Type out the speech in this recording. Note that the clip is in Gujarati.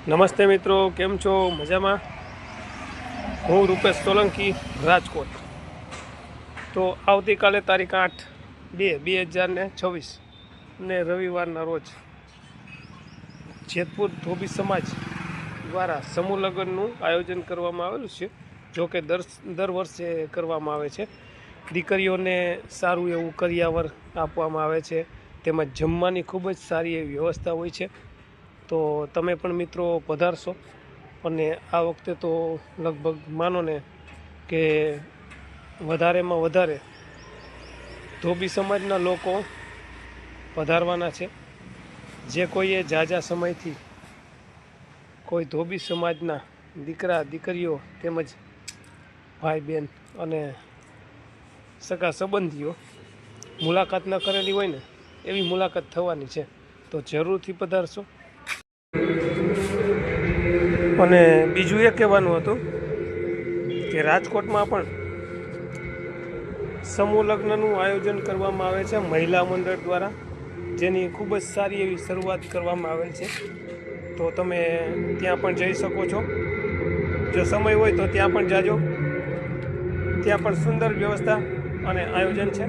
નમસ્તે મિત્રો, કેમ છો? મજામાં? હું રૂપેશ સોલંકી, રાજકોટ. તો આવતીકાલે તારીખ 8/2/2026 ને રવિવારના રોજ જેતપુર ધોબી સમાજ દ્વારા સમૂહ લગ્નનું આયોજન કરવામાં આવેલું છે. જો કે દર વર્ષે કરવામાં આવે છે. દીકરીઓને સારું એવું કરિયાવર આપવામાં આવે છે, તેમજ જમવાની ખૂબ જ સારી એવી વ્યવસ્થા હોય છે. તો તમે પણ મિત્રો પધારશો. અને આ વખતે તો લગભગ માનો ને કે વધારેમાં વધારે ધોબી સમાજના લોકો પધારવાના છે. જે કોઈએ ઝાઝા સમયથી કોઈ ધોબી સમાજના દીકરા દીકરીઓ તેમજ ભાઈ બહેન અને સગા સંબંધીઓ મુલાકાત ન કરેલી હોય ને એવી મુલાકાત થવાની છે. તો જરૂરથી પધારશો. અને બીજું એ કહેવાનું હતું કે રાજકોટમાં પણ સમૂહ લગ્નનું આયોજન કરવામાં આવે છે મહિલા મંડળ દ્વારા, જેની ખૂબ જ સારી એવી શરૂઆત કરવામાં આવેલ છે. તો તમે ત્યાં પણ જઈ શકો છો. જો સમય હોય તો ત્યાં પણ જાજો. ત્યાં પણ સુંદર વ્યવસ્થા અને આયોજન છે.